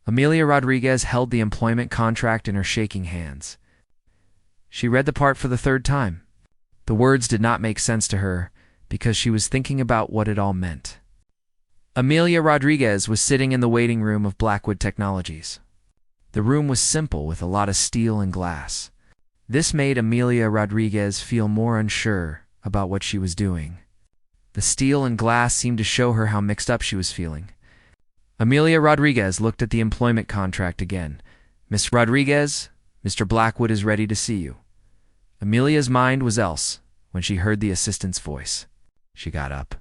Amelia Rodriguez held the employment contract in her shaking hands. She read the part for the third time. The words did not make sense to her because she was thinking about what it all meant. Amelia Rodriguez was sitting in the waiting room of Blackwood Technologies. The room was simple with a lot of steel and glass. This made Amelia Rodriguez feel more unsure about what she was doing. The steel and glass seemed to show her how mixed up she was feeling. Amelia Rodriguez looked at the employment contract again. "Miss Rodriguez, Mr. Blackwood is ready to see you." Amelia's mind was else when she heard the assistant's voice. She got up,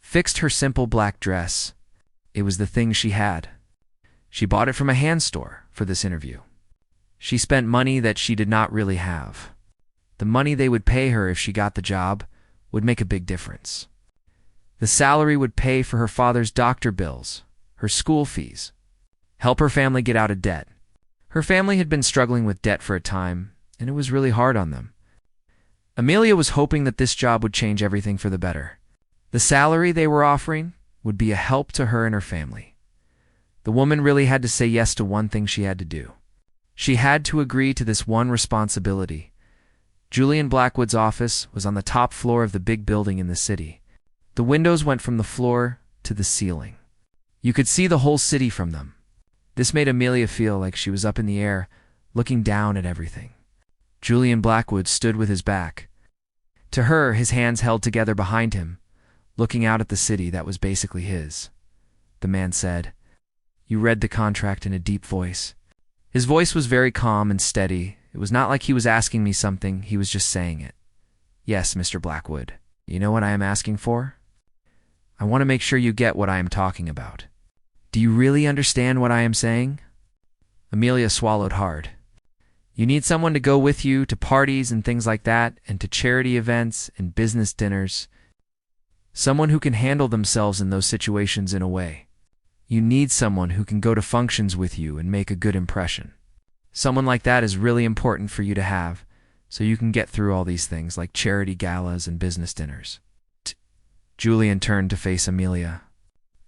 fixed her simple black dress. It was the thing she had. She bought it from a hand store for this interview. She spent money that she did not really have. The money they would pay her if she got the job would make a big difference. The salary would pay for her father's doctor bills, her school fees, help her family get out of debt. Her family had been struggling with debt for a time, and it was really hard on them. Amelia was hoping that this job would change everything for the better. The salary they were offering would be a help to her and her family. The woman really had to say yes to one thing she had to do. She had to agree to this one responsibility. Julian Blackwood's office was on the top floor of the big building in the city. The windows went from the floor to the ceiling. You could see the whole city from them. This made Amelia feel like she was up in the air, looking down at everything. Julian Blackwood stood with his back to her, his hands held together behind him, looking out at the city that was basically his. The man said, "You read the contract," in a deep voice. His voice was very calm and steady. It was not like he was asking me something, he was just saying it. "Yes, Mr. Blackwood. You know what I am asking for? I want to make sure you get what I am talking about. Do you really understand what I am saying?" Amelia swallowed hard. "You need someone to go with you to parties and things like that, and to charity events and business dinners. Someone who can handle themselves in those situations in a way. You need someone who can go to functions with you and make a good impression. Someone like that is really important for you to have, so you can get through all these things like charity galas and business dinners." Julian turned to face Amelia.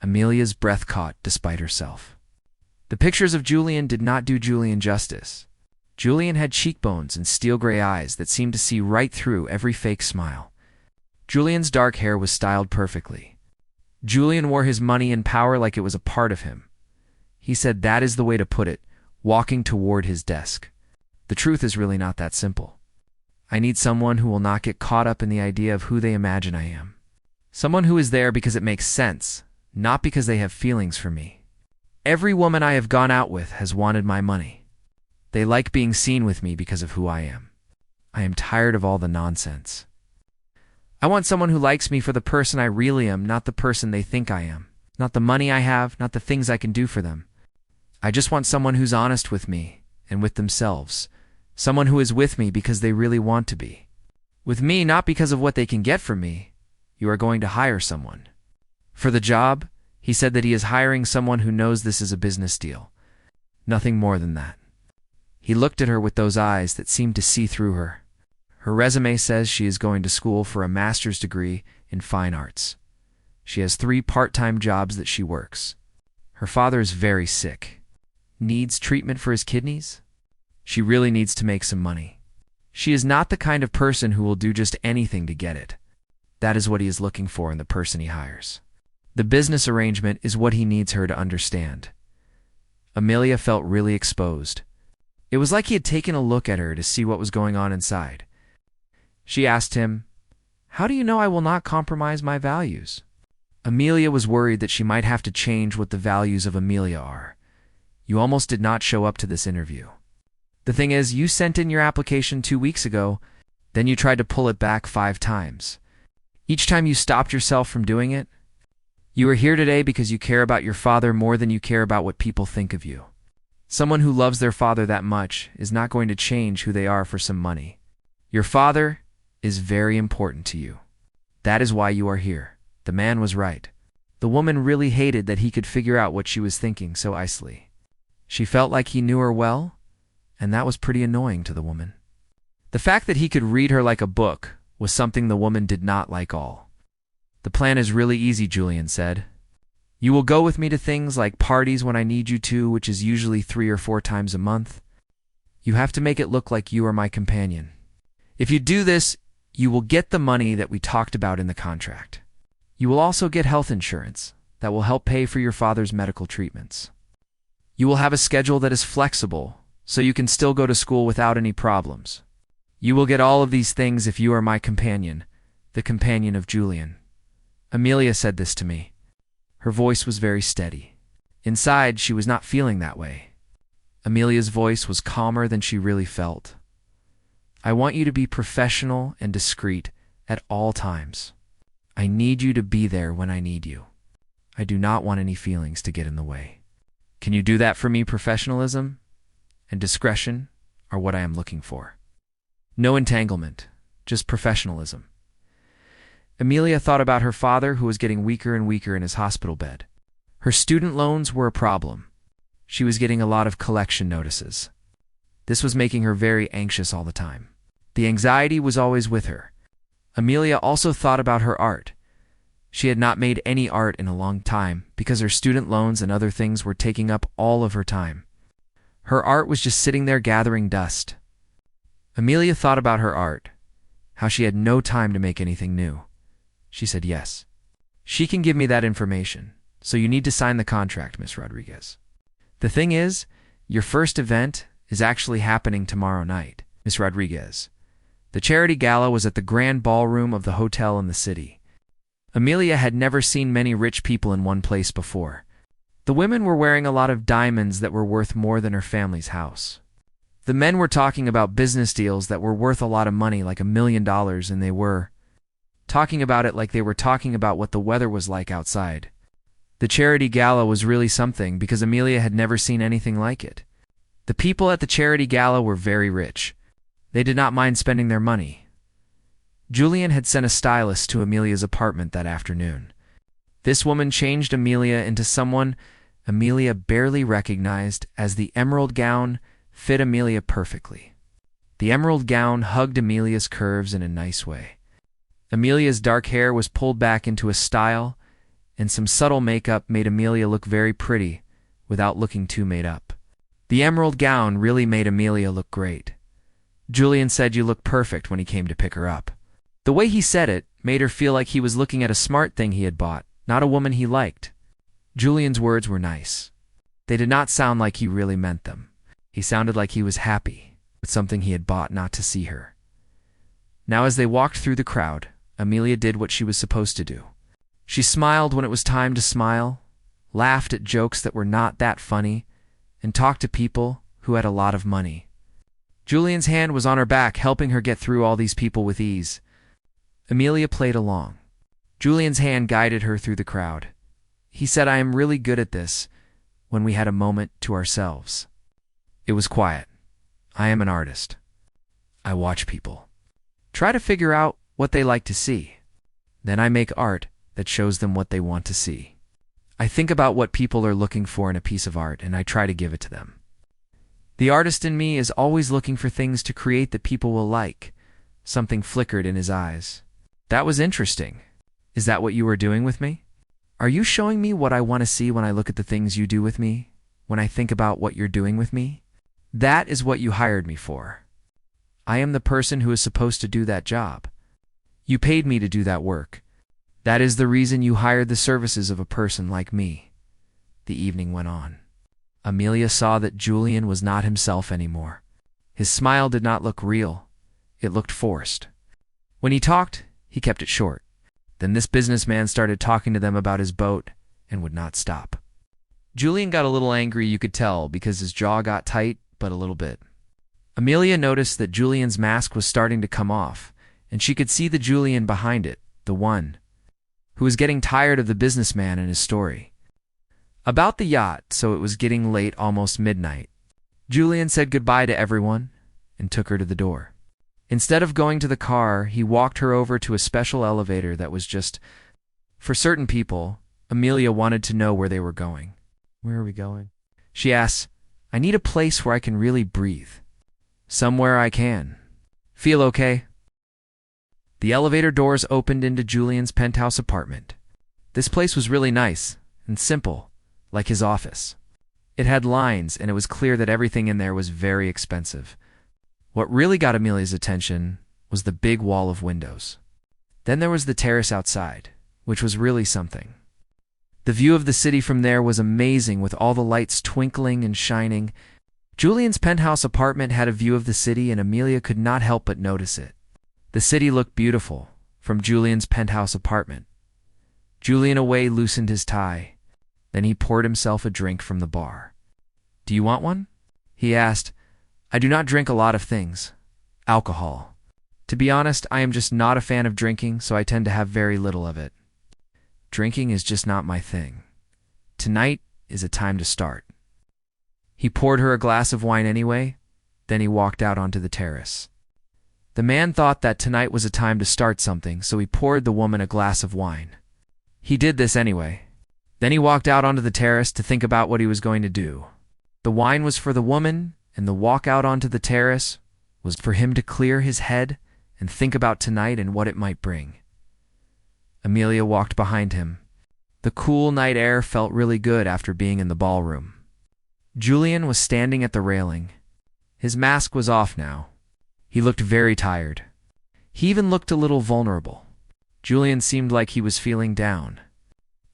Amelia's breath caught despite herself. The pictures of Julian did not do Julian justice. Julian had cheekbones and steel-gray eyes that seemed to see right through every fake smile. Julian's dark hair was styled perfectly. Julian wore his money and power like it was a part of him. He said that is the way to put it, walking toward his desk. The truth is really not that simple. I need someone who will not get caught up in the idea of who they imagine I am. Someone who is there because it makes sense, not because they have feelings for me. Every woman I have gone out with has wanted my money. They like being seen with me because of who I am. I am tired of all the nonsense. I want someone who likes me for the person I really am, not the person they think I am. Not the money I have, not the things I can do for them. I just want someone who's honest with me and with themselves. Someone who is with me because they really want to be. With me, not because of what they can get from me. You are going to hire someone. For the job, he said that he is hiring someone who knows this is a business deal. Nothing more than that. He looked at her with those eyes that seemed to see through her. Her resume says she is going to school for a master's degree in fine arts. She has 3 part-time jobs that she works. Her father is very sick. Needs treatment for his kidneys. She really needs to make some money. She is not the kind of person who will do just anything to get it. That is what he is looking for in the person he hires. The business arrangement is what he needs her to understand. Amelia felt really exposed. It was like he had taken a look at her to see what was going on inside. She asked him, "How do you know I will not compromise my values?" Amelia was worried that she might have to change what the values of Amelia are. "You almost did not show up to this interview. The thing is, you sent in your application 2 weeks ago, then you tried to pull it back 5 times. Each time you stopped yourself from doing it. You are here today because you care about your father more than you care about what people think of you. Someone who loves their father that much is not going to change who they are for some money. Your father is very important to you. That is why you are here." The man was right. The woman really hated that he could figure out what she was thinking so easily. She felt like he knew her well, and that was pretty annoying to the woman. The fact that he could read her like a book was something the woman did not like all. "The plan is really easy," Julian said. You will go with me to things like parties when I need you to, which is usually 3 or 4 times a month. You have to make it look like you are my companion. If you do this, you will get the money that we talked about in the contract. You will also get health insurance that will help pay for your father's medical treatments. You will have a schedule that is flexible, so you can still go to school without any problems. You will get all of these things if you are my companion, the companion of Julian. Amelia said this to me. Her voice was very steady. Inside, she was not feeling that way. Amelia's voice was calmer than she really felt. I want you to be professional and discreet at all times. I need you to be there when I need you. I do not want any feelings to get in the way. Can you do that for me? Professionalism and discretion are what I am looking for. No entanglement, just professionalism. Amelia thought about her father, who was getting weaker and weaker in his hospital bed. Her student loans were a problem. She was getting a lot of collection notices. This was making her very anxious all the time. The anxiety was always with her. Amelia also thought about her art. She had not made any art in a long time because her student loans and other things were taking up all of her time. Her art was just sitting there gathering dust. Amelia thought about her art, how she had no time to make anything new. She said yes. She can give me that information, so you need to sign the contract, Miss Rodriguez. The thing is, your first event is actually happening tomorrow night, Miss Rodriguez. The charity gala was at the grand ballroom of the hotel in the city. Amelia had never seen many rich people in one place before. The women were wearing a lot of diamonds that were worth more than her family's house. The men were talking about business deals that were worth a lot of money, like $1 million, and they were talking about it like they were talking about what the weather was like outside. The charity gala was really something because Amelia had never seen anything like it. The people at the charity gala were very rich. They did not mind spending their money. Julian had sent a stylist to Amelia's apartment that afternoon. This woman changed Amelia into someone Amelia barely recognized, as the emerald gown fit Amelia perfectly. The emerald gown hugged Amelia's curves in a nice way. Amelia's dark hair was pulled back into a style, and some subtle makeup made Amelia look very pretty without looking too made up. The emerald gown really made Amelia look great. Julian said you look perfect when he came to pick her up. The way he said it made her feel like he was looking at a smart thing he had bought, not a woman he liked. Julian's words were nice. They did not sound like he really meant them. He sounded like he was happy with something he had bought not to see her. Now as they walked through the crowd, Amelia did what she was supposed to do. She smiled when it was time to smile, laughed at jokes that were not that funny, and talked to people who had a lot of money. Julian's hand was on her back, helping her get through all these people with ease. Amelia played along. Julian's hand guided her through the crowd. He said, I am really good at this, when we had a moment to ourselves. It was quiet. I am an artist. I watch people. Try to figure out what they like to see. Then I make art that shows them what they want to see. I think about what people are looking for in a piece of art, and I try to give it to them. The artist in me is always looking for things to create that people will like. Something flickered in his eyes. That was interesting. Is that what you are doing with me? Are you showing me what I want to see when I look at the things you do with me? When I think about what you're doing with me? That is what you hired me for. I am the person who is supposed to do that job. You paid me to do that work. That is the reason you hired the services of a person like me. The evening went on. Amelia saw that Julian was not himself anymore. His smile did not look real. It looked forced. When he talked, he kept it short. Then this businessman started talking to them about his boat and would not stop. Julian got a little angry, you could tell, because his jaw got tight, but a little bit. Amelia noticed that Julian's mask was starting to come off, and she could see the Julian behind it, the one who was getting tired of the businessman and his story. About the yacht, so it was getting late, almost midnight. Julian said goodbye to everyone and took her to the door. Instead of going to the car, he walked her over to a special elevator that was just for certain people. Amelia wanted to know where they were going. Where are we going? She asked. I need a place where I can really breathe. Somewhere I can feel okay. The elevator doors opened into Julian's penthouse apartment. This place was really nice, and simple, like his office. It had lines, and it was clear that everything in there was very expensive. What really got Amelia's attention was the big wall of windows. Then there was the terrace outside, which was really something. The view of the city from there was amazing, with all the lights twinkling and shining. Julian's penthouse apartment had a view of the city, and Amelia could not help but notice it. The city looked beautiful from Julian's penthouse apartment. Julian away loosened his tie. Then he poured himself a drink from the bar. "Do you want one?" he asked. "I do not drink a lot of things. Alcohol. To be honest, I am just not a fan of drinking, so I tend to have very little of it. Drinking is just not my thing. Tonight is a time to start." He poured her a glass of wine anyway, then he walked out onto the terrace. The man thought that tonight was a time to start something, so he poured the woman a glass of wine. He did this anyway. Then he walked out onto the terrace to think about what he was going to do. The wine was for the woman, and the walk out onto the terrace was for him to clear his head and think about tonight and what it might bring. Amelia walked behind him. The cool night air felt really good after being in the ballroom. Julian was standing at the railing. His mask was off now. He looked very tired. He even looked a little vulnerable. Julian seemed like he was feeling down.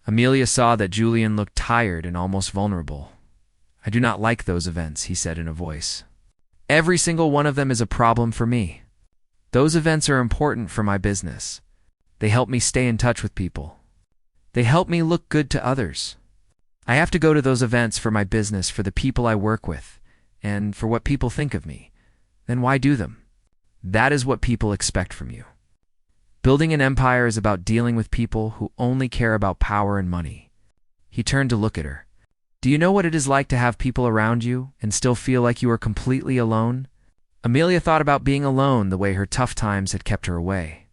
Amelia saw that Julian looked tired and almost vulnerable. "I do not like those events," he said in a voice. "Every single one of them is a problem for me. Those events are important for my business. They help me stay in touch with people. They help me look good to others. I have to go to those events for my business, for the people I work with, and for what people think of me. Then why do them? That is what people expect from you. Building an empire is about dealing with people who only care about power and money." He turned to look at her. "Do you know what it is like to have people around you and still feel like you are completely alone?" Amelia thought about being alone, the way her tough times had kept her away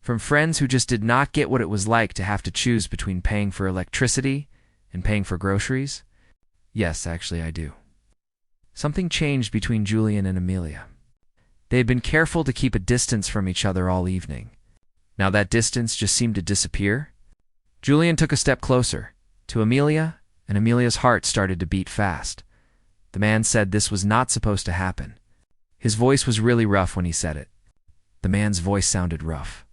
from friends who just did not get what it was like to have to choose between paying for electricity and paying for groceries. "Yes, actually I do." Something changed between Julian and Amelia. They had been careful to keep a distance from each other all evening. Now that distance just seemed to disappear. Julian took a step closer to Amelia, and Amelia's heart started to beat fast. The man said this was not supposed to happen. His voice was really rough when he said it. The man's voice sounded rough.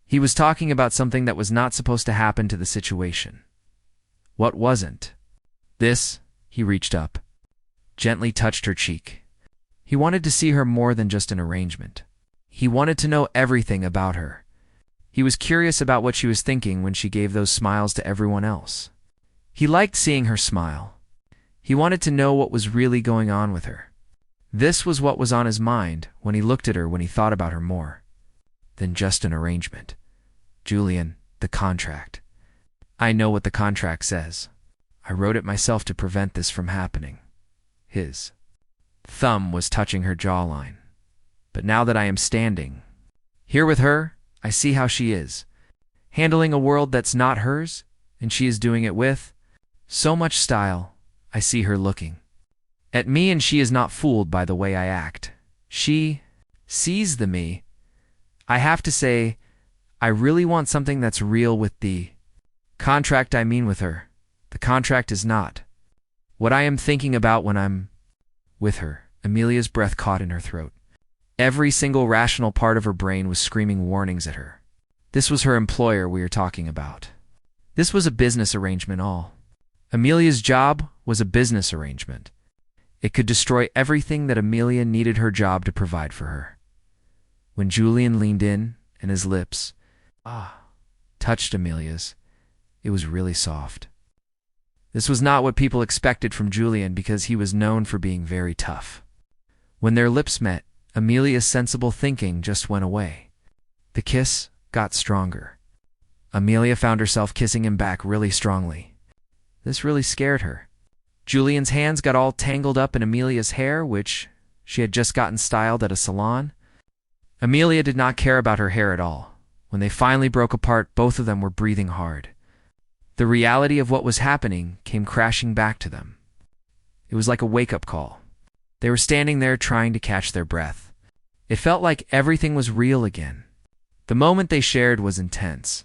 He was talking about something that was not supposed to happen to the situation. What wasn't? This, he reached up, gently touched her cheek. He wanted to see her more than just an arrangement. He wanted to know everything about her. He was curious about what she was thinking when she gave those smiles to everyone else. He liked seeing her smile. He wanted to know what was really going on with her. This was what was on his mind when he looked at her, when he thought about her more than just an arrangement. "Julian, the contract. I know what the contract says. I wrote it myself to prevent this from happening." His thumb was touching her jawline. "But now that I am standing here with her, I see how she is, handling a world that's not hers, and she is doing it with so much style. I see her looking at me, and she is not fooled by the way I act. She sees the me. I have to say, I really want something that's real with the contract. I mean with her. The contract is not what I am thinking about when I'm with her." Amelia's breath caught in her throat. Every single rational part of her brain was screaming warnings at her. This was her employer we are talking about. This was a business arrangement all. Amelia's job was a business arrangement. It could destroy everything that Amelia needed her job to provide for her. When Julian leaned in and his lips touched Amelia's, it was really soft. This was not what people expected from Julian, because he was known for being very tough. When their lips met, Amelia's sensible thinking just went away. The kiss got stronger. Amelia found herself kissing him back really strongly. This really scared her. Julian's hands got all tangled up in Amelia's hair, which she had just gotten styled at a salon. Amelia did not care about her hair at all. When they finally broke apart, both of them were breathing hard. The reality of what was happening came crashing back to them. It was like a wake-up call. They were standing there trying to catch their breath. It felt like everything was real again. The moment they shared was intense.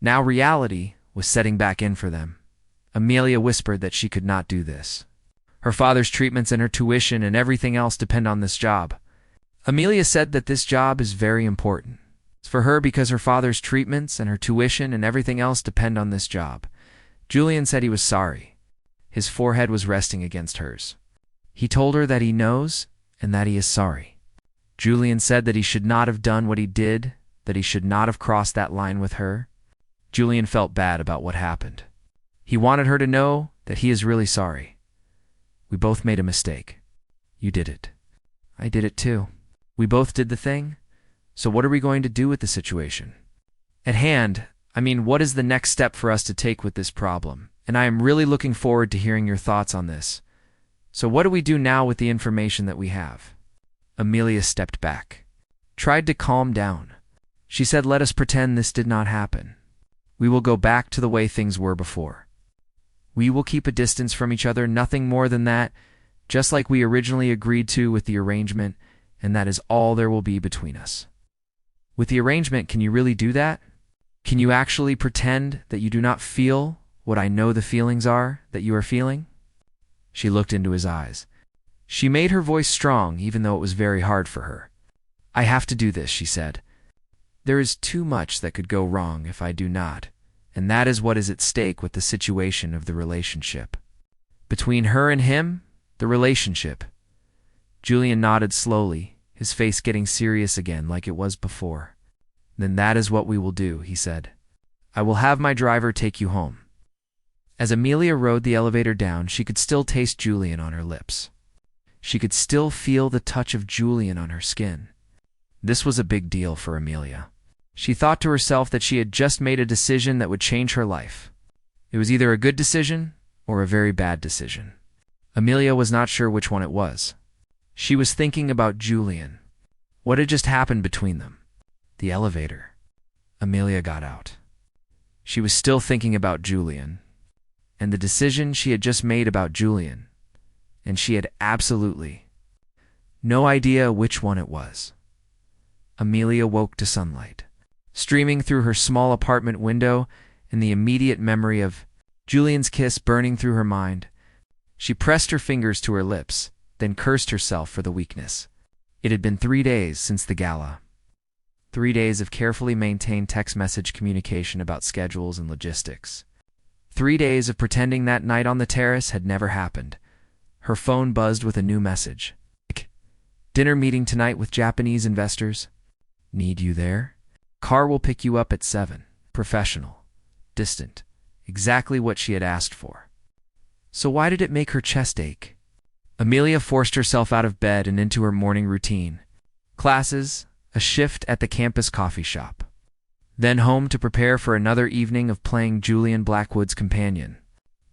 Now reality was setting back in for them. Amelia whispered that she could not do this. Her father's treatments and her tuition and everything else depend on this job. Amelia said that this job is very important. It's for her because her father's treatments and her tuition and everything else depend on this job. Julian said he was sorry. His forehead was resting against hers. He told her that he knows and that he is sorry. Julian said that he should not have done what he did, that he should not have crossed that line with her. Julian felt bad about what happened. He wanted her to know that he is really sorry. We both made a mistake. You did it. I did it too. We both did the thing. So what are we going to do with the situation? At hand, what is the next step for us to take with this problem? And I am really looking forward to hearing your thoughts on this. So what do we do now with the information that we have? Amelia stepped back, tried to calm down. She said, let us pretend this did not happen. We will go back to the way things were before. We will keep a distance from each other, nothing more than that, just like we originally agreed to with the arrangement, and that is all there will be between us. With the arrangement, can you really do that? Can you actually pretend that you do not feel what I know the feelings are that you are feeling? She looked into his eyes. She made her voice strong, even though it was very hard for her. I have to do this, she said. There is too much that could go wrong if I do not, and that is what is at stake with the situation of the relationship. Between her and him, the relationship. Julian nodded slowly, his face getting serious again like it was before. Then that is what we will do, he said. I will have my driver take you home. As Amelia rode the elevator down, she could still taste Julian on her lips. She could still feel the touch of Julian on her skin. This was a big deal for Amelia. She thought to herself that she had just made a decision that would change her life. It was either a good decision or a very bad decision. Amelia was not sure which one it was. She was thinking about Julian. What had just happened between them? The elevator. Amelia got out. She was still thinking about Julian, and the decision she had just made about Julian, and she had absolutely no idea which one it was. Amelia woke to sunlight, streaming through her small apartment window, and the immediate memory of Julian's kiss burning through her mind. She pressed her fingers to her lips, then cursed herself for the weakness. It had been 3 days since the gala. 3 days of carefully maintained text message communication about schedules and logistics. 3 days of pretending that night on the terrace had never happened. Her phone buzzed with a new message. Dinner meeting tonight with Japanese investors. Need you there? Car will pick you up at 7. Professional. Distant. Exactly what she had asked for. So why did it make her chest ache? Amelia forced herself out of bed and into her morning routine. Classes, a shift at the campus coffee shop. Then home to prepare for another evening of playing Julian Blackwood's companion.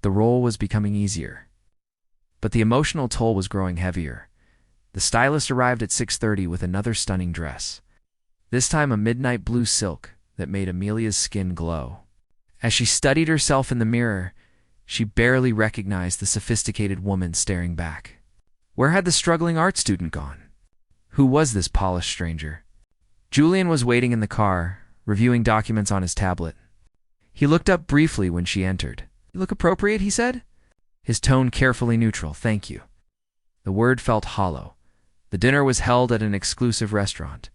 The role was becoming easier. But the emotional toll was growing heavier. The stylist arrived at 6:30 with another stunning dress. This time a midnight blue silk that made Amelia's skin glow. As she studied herself in the mirror, she barely recognized the sophisticated woman staring back. Where had the struggling art student gone? Who was this polished stranger? Julian was waiting in the car, reviewing documents on his tablet. He looked up briefly when she entered. You look appropriate, he said. His tone carefully neutral. Thank you. The word felt hollow. The dinner was held at an exclusive restaurant,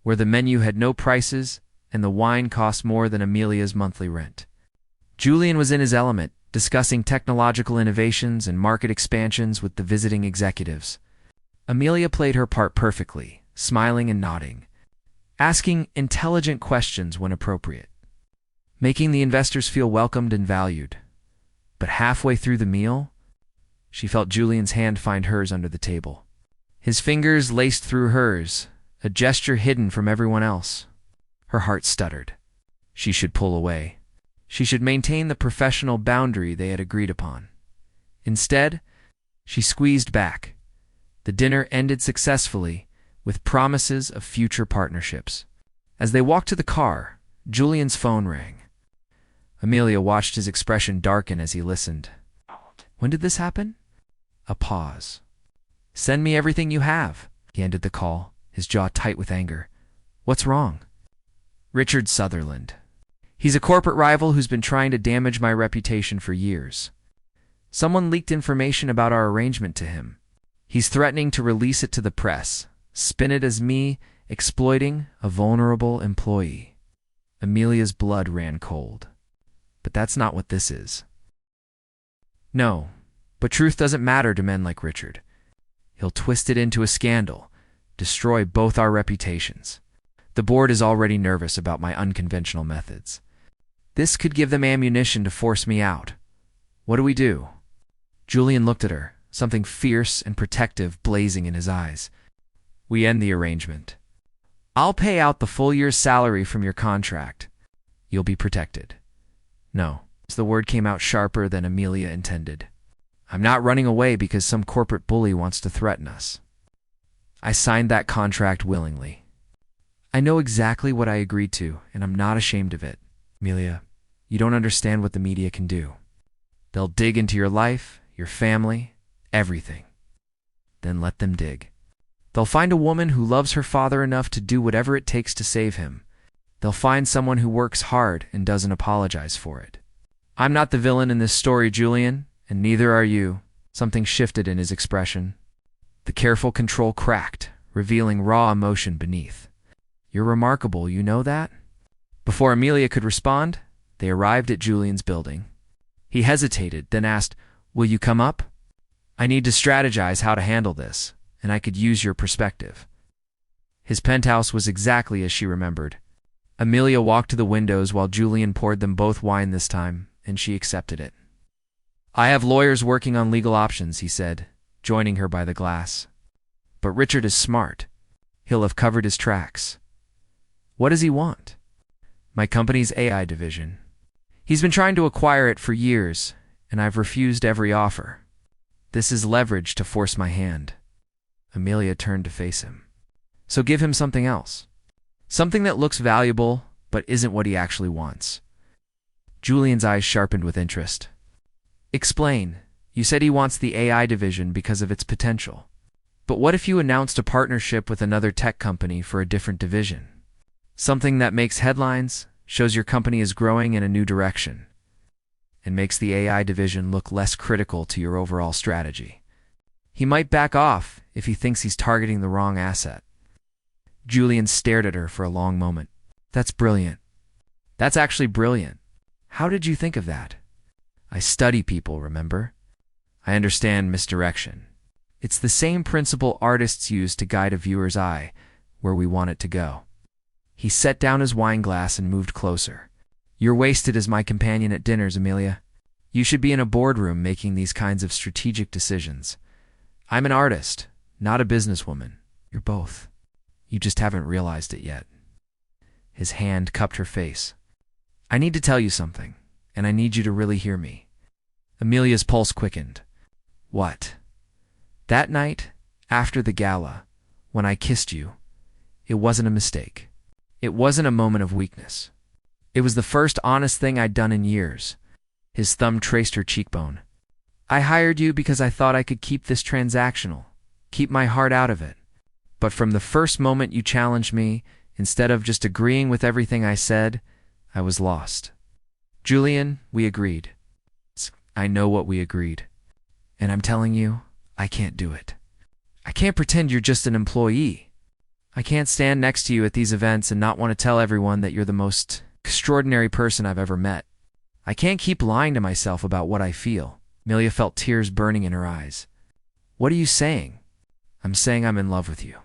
where the menu had no prices and the wine cost more than Amelia's monthly rent. Julian was in his element, discussing technological innovations and market expansions with the visiting executives. Amelia played her part perfectly, smiling and nodding, asking intelligent questions when appropriate, making the investors feel welcomed and valued. But halfway through the meal, she felt Julian's hand find hers under the table. His fingers laced through hers, a gesture hidden from everyone else. Her heart stuttered. She should pull away. She should maintain the professional boundary they had agreed upon. Instead, she squeezed back. The dinner ended successfully, with promises of future partnerships. As they walked to the car, Julian's phone rang. Amelia watched his expression darken as he listened. When did this happen? A pause. Send me everything you have. He ended the call, his jaw tight with anger. What's wrong? Richard Sutherland. He's a corporate rival who's been trying to damage my reputation for years. Someone leaked information about our arrangement to him. He's threatening to release it to the press, spin it as me exploiting a vulnerable employee. Amelia's blood ran cold. But that's not what this is. No, but truth doesn't matter to men like Richard. He'll twist it into a scandal, destroy both our reputations. The board is already nervous about my unconventional methods. This could give them ammunition to force me out. What do we do? Julian looked at her, something fierce and protective blazing in his eyes. We end the arrangement. I'll pay out the full year's salary from your contract. You'll be protected. No. The word came out sharper than Amelia intended. I'm not running away because some corporate bully wants to threaten us. I signed that contract willingly. I know exactly what I agreed to, and I'm not ashamed of it. Amelia, you don't understand what the media can do. They'll dig into your life, your family, everything. Then let them dig. They'll find a woman who loves her father enough to do whatever it takes to save him. They'll find someone who works hard and doesn't apologize for it. I'm not the villain in this story, Julian, and neither are you. Something shifted in his expression. The careful control cracked, revealing raw emotion beneath. You're remarkable, you know that? Before Amelia could respond, they arrived at Julian's building. He hesitated, then asked, Will you come up? I need to strategize how to handle this, and I could use your perspective. His penthouse was exactly as she remembered. Amelia walked to the windows while Julian poured them both wine this time, and she accepted it. I have lawyers working on legal options, he said, joining her by the glass. But Richard is smart. He'll have covered his tracks. What does he want? My company's AI division. He's been trying to acquire it for years, and I've refused every offer. This is leverage to force my hand. Amelia turned to face him. So give him something else. Something that looks valuable, but isn't what he actually wants. Julian's eyes sharpened with interest. Explain. You said he wants the AI division because of its potential. But what if you announced a partnership with another tech company for a different division? Something that makes headlines, shows your company is growing in a new direction, and makes the AI division look less critical to your overall strategy. He might back off if he thinks he's targeting the wrong asset. Julian stared at her for a long moment. That's brilliant. That's actually brilliant. How did you think of that? I study people, remember? I understand misdirection. It's the same principle artists use to guide a viewer's eye where we want it to go. He set down his wine glass and moved closer. You're wasted as my companion at dinners, Amelia. You should be in a boardroom making these kinds of strategic decisions. I'm an artist, not a businesswoman. You're both. You just haven't realized it yet. His hand cupped her face. I need to tell you something, and I need you to really hear me. Amelia's pulse quickened. What? That night, after the gala, when I kissed you, it wasn't a mistake. It wasn't a moment of weakness. It was the first honest thing I'd done in years. His thumb traced her cheekbone. I hired you because I thought I could keep this transactional, keep my heart out of it. But from the first moment you challenged me, instead of just agreeing with everything I said, I was lost. Julian, we agreed. I know what we agreed. And I'm telling you, I can't do it. I can't pretend you're just an employee. I can't stand next to you at these events and not want to tell everyone that you're the most extraordinary person I've ever met. I can't keep lying to myself about what I feel. Amelia felt tears burning in her eyes. What are you saying? I'm saying I'm in love with you.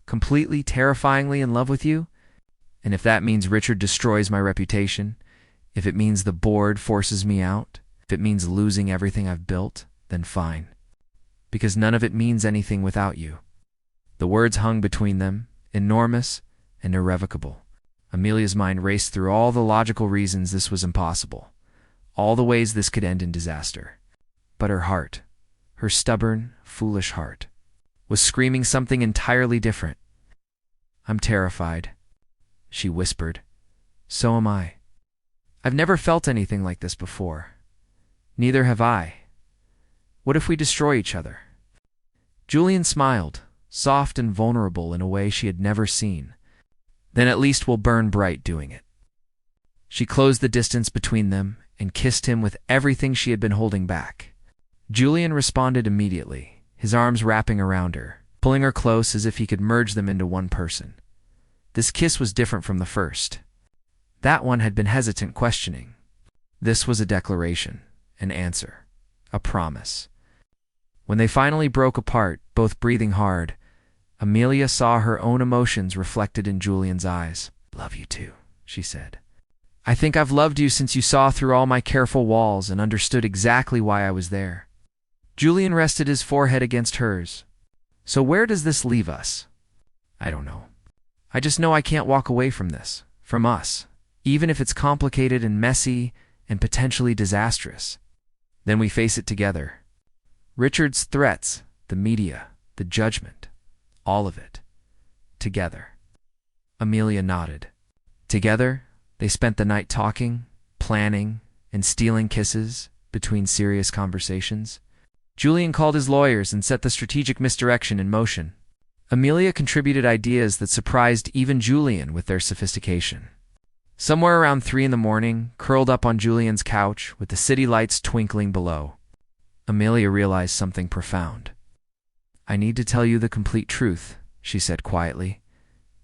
Completely, terrifyingly in love with you? And if that means Richard destroys my reputation, if it means the board forces me out, if it means losing everything I've built, then fine. Because none of it means anything without you. The words hung between them, enormous and irrevocable. Amelia's mind raced through all the logical reasons this was impossible, all the ways this could end in disaster. But her heart, her stubborn, foolish heart, was screaming something entirely different. I'm terrified, she whispered. So am I. I've never felt anything like this before. Neither have I. What if we destroy each other? Julian smiled, soft and vulnerable in a way she had never seen. Then at least we'll burn bright doing it. She closed the distance between them and kissed him with everything she had been holding back. Julian responded immediately, his arms wrapping around her, pulling her close as if he could merge them into one person. This kiss was different from the first. That one had been hesitant, questioning. This was a declaration, an answer, a promise. When they finally broke apart, both breathing hard, Amelia saw her own emotions reflected in Julian's eyes. "Love you too," she said. "I think I've loved you since you saw through all my careful walls and understood exactly why I was there." Julian rested his forehead against hers. "So where does this leave us?" "I don't know. I just know I can't walk away from this, from us, even if it's complicated and messy and potentially disastrous. Then we face it together. Richard's threats, the media, the judgment, all of it. Together." Amelia nodded. Together, they spent the night talking, planning, and stealing kisses between serious conversations. Julian called his lawyers and set the strategic misdirection in motion. Amelia contributed ideas that surprised even Julian with their sophistication. Somewhere around 3 a.m, curled up on Julian's couch with the city lights twinkling below, Amelia realized something profound. "I need to tell you the complete truth," she said quietly.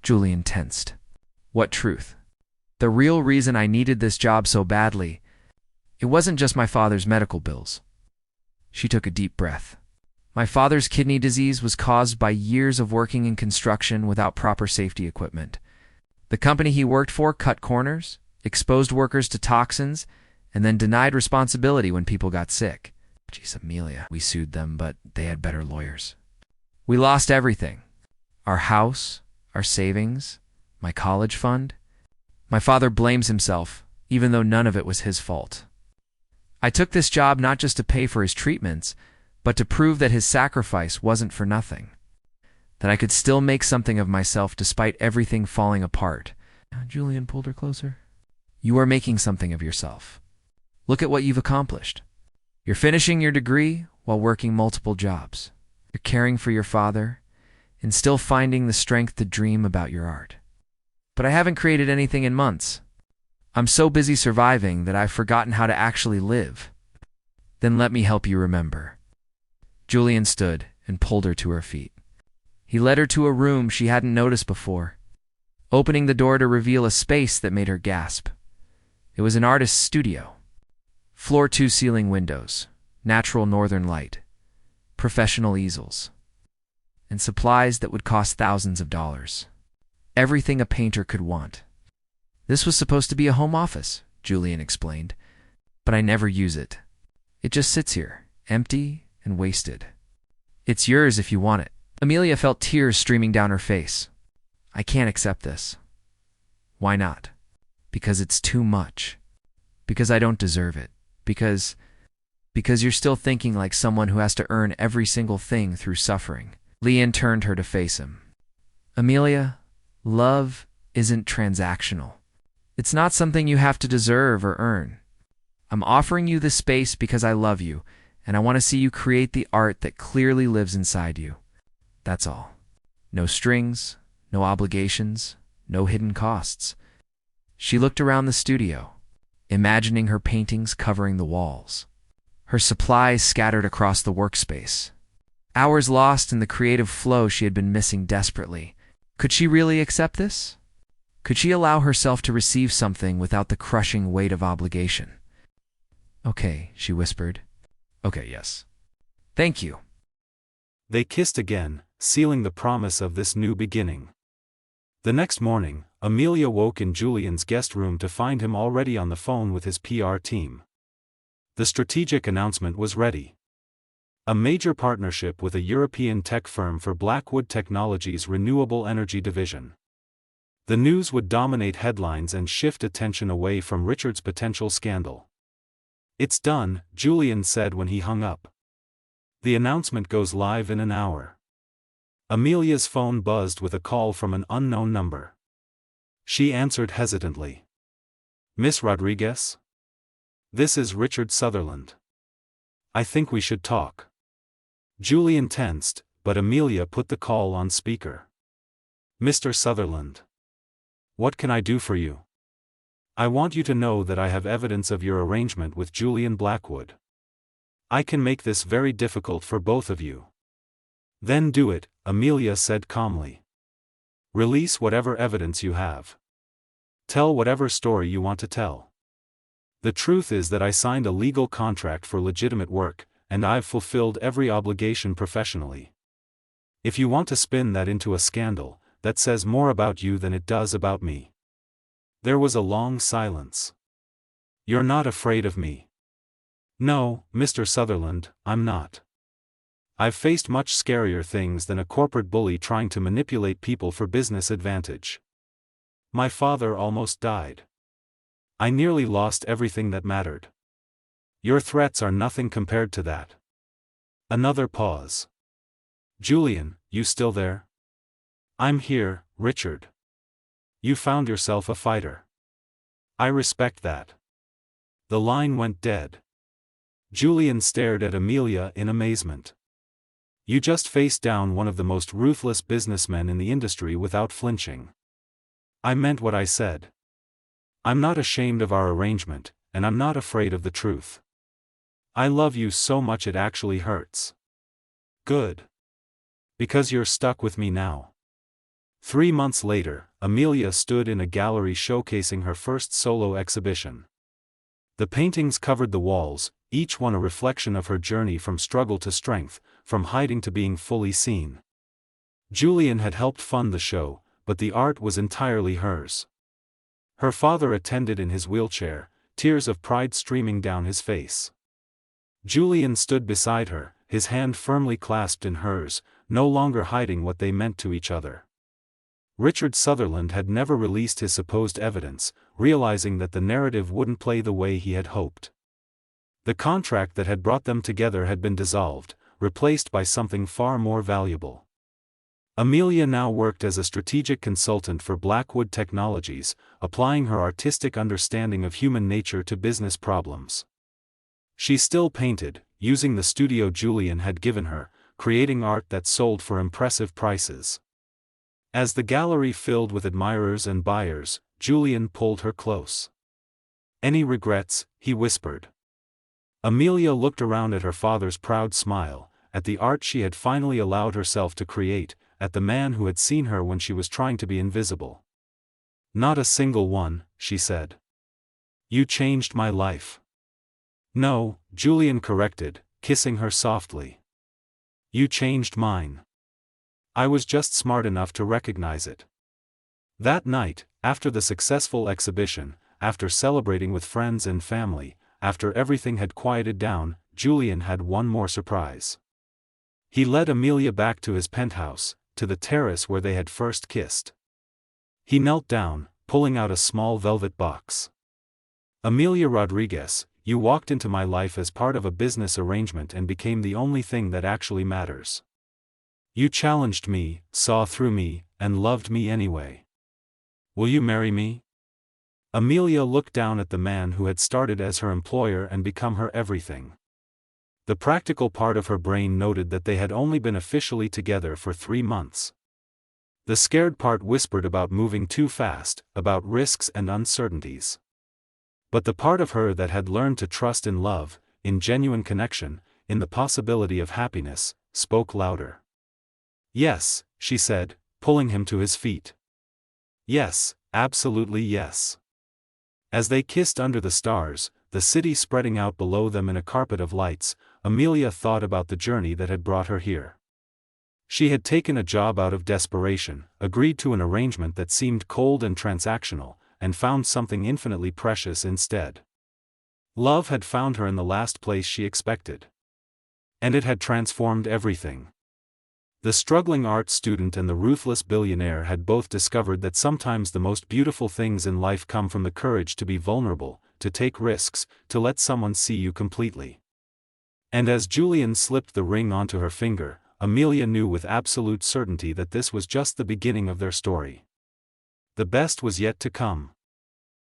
Julian tensed. "What truth?" "The real reason I needed this job so badly. It wasn't just my father's medical bills." She took a deep breath. "My father's kidney disease was caused by years of working in construction without proper safety equipment. The company he worked for cut corners, exposed workers to toxins, and then denied responsibility when people got sick." "Geez, Amelia, we sued them, but they had better lawyers." "We lost everything. Our house, our savings, my college fund. My father blames himself, even though none of it was his fault. I took this job not just to pay for his treatments, but to prove that his sacrifice wasn't for nothing. That I could still make something of myself despite everything falling apart." Julian pulled her closer. "You are making something of yourself. Look at what you've accomplished. You're finishing your degree while working multiple jobs. You're caring for your father and still finding the strength to dream about your art. But I haven't created anything in months. I'm so busy surviving that I've forgotten how to actually live." "Then let me help you remember." Julian stood and pulled her to her feet. He led her to a room she hadn't noticed before, opening the door to reveal a space that made her gasp. It was an artist's studio. Floor-to-ceiling windows, natural northern light, professional easels, and supplies that would cost thousands of dollars. Everything a painter could want. "This was supposed to be a home office," Julian explained, "but I never use it. It just sits here, empty and wasted. It's yours if you want it." Amelia felt tears streaming down her face. "I can't accept this." "Why not?" "Because it's too much. Because I don't deserve it. Because you're still thinking like someone who has to earn every single thing through suffering." Leanne turned her to face him. "Amelia, love isn't transactional. It's not something you have to deserve or earn. I'm offering you this space because I love you, and I want to see you create the art that clearly lives inside you. That's all. No strings, no obligations, no hidden costs." She looked around the studio, imagining her paintings covering the walls, her supplies scattered across the workspace. Hours lost in the creative flow she had been missing desperately. Could she really accept this? Could she allow herself to receive something without the crushing weight of obligation? "Okay," she whispered. "Okay, yes. Thank you." They kissed again, sealing the promise of this new beginning. The next morning, Amelia woke in Julian's guest room to find him already on the phone with his PR team. The strategic announcement was ready. A major partnership with a European tech firm for Blackwood Technologies' renewable energy division. The news would dominate headlines and shift attention away from Richard's potential scandal. "It's done," Julian said when he hung up. "The announcement goes live in an hour." Amelia's phone buzzed with a call from an unknown number. She answered hesitantly. "Miss Rodriguez? This is Richard Sutherland. I think we should talk." Julian tensed, but Amelia put the call on speaker. "Mr. Sutherland. What can I do for you?" I want you to know that I have evidence of your arrangement with Julian Blackwood. I can make this very difficult for both of you. Then do it, Amelia said calmly. Release whatever evidence you have. Tell whatever story you want to tell. The truth is that I signed a legal contract for legitimate work, and I've fulfilled every obligation professionally. If you want to spin that into a scandal, that says more about you than it does about me. There was a long silence. You're not afraid of me? No, Mr. Sutherland, I'm not. I've faced much scarier things than a corporate bully trying to manipulate people for business advantage. My father almost died. I nearly lost everything that mattered. Your threats are nothing compared to that. Another pause. Julian, you still there? I'm here, Richard. You found yourself a fighter. I respect that. The line went dead. Julian stared at Amelia in amazement. You just faced down one of the most ruthless businessmen in the industry without flinching. I meant what I said. I'm not ashamed of our arrangement, and I'm not afraid of the truth. I love you so much it actually hurts. Good. Because you're stuck with me now. 3 months later, Amelia stood in a gallery showcasing her first solo exhibition. The paintings covered the walls, each one a reflection of her journey from struggle to strength, from hiding to being fully seen. Julian had helped fund the show, but the art was entirely hers. Her father attended in his wheelchair, tears of pride streaming down his face. Julian stood beside her, his hand firmly clasped in hers, no longer hiding what they meant to each other. Richard Sutherland had never released his supposed evidence, realizing that the narrative wouldn't play the way he had hoped. The contract that had brought them together had been dissolved, replaced by something far more valuable. Amelia now worked as a strategic consultant for Blackwood Technologies, applying her artistic understanding of human nature to business problems. She still painted, using the studio Julian had given her, creating art that sold for impressive prices. As the gallery filled with admirers and buyers, Julian pulled her close. Any regrets? He whispered. Amelia looked around at her father's proud smile, at the art she had finally allowed herself to create, at the man who had seen her when she was trying to be invisible. Not a single one, she said. You changed my life. No, Julian corrected, kissing her softly. You changed mine. I was just smart enough to recognize it. That night, after the successful exhibition, after celebrating with friends and family, after everything had quieted down, Julian had one more surprise. He led Amelia back to his penthouse, to the terrace where they had first kissed. He knelt down, pulling out a small velvet box. Amelia Rodriguez, you walked into my life as part of a business arrangement and became the only thing that actually matters. You challenged me, saw through me, and loved me anyway. Will you marry me? Amelia looked down at the man who had started as her employer and become her everything. The practical part of her brain noted that they had only been officially together for 3 months. The scared part whispered about moving too fast, about risks and uncertainties. But the part of her that had learned to trust in love, in genuine connection, in the possibility of happiness, spoke louder. Yes, she said, pulling him to his feet. Yes, absolutely yes. As they kissed under the stars, the city spreading out below them in a carpet of lights, Amelia thought about the journey that had brought her here. She had taken a job out of desperation, agreed to an arrangement that seemed cold and transactional, and found something infinitely precious instead. Love had found her in the last place she expected. And it had transformed everything. The struggling art student and the ruthless billionaire had both discovered that sometimes the most beautiful things in life come from the courage to be vulnerable, to take risks, to let someone see you completely. And as Julian slipped the ring onto her finger, Amelia knew with absolute certainty that this was just the beginning of their story. The best was yet to come.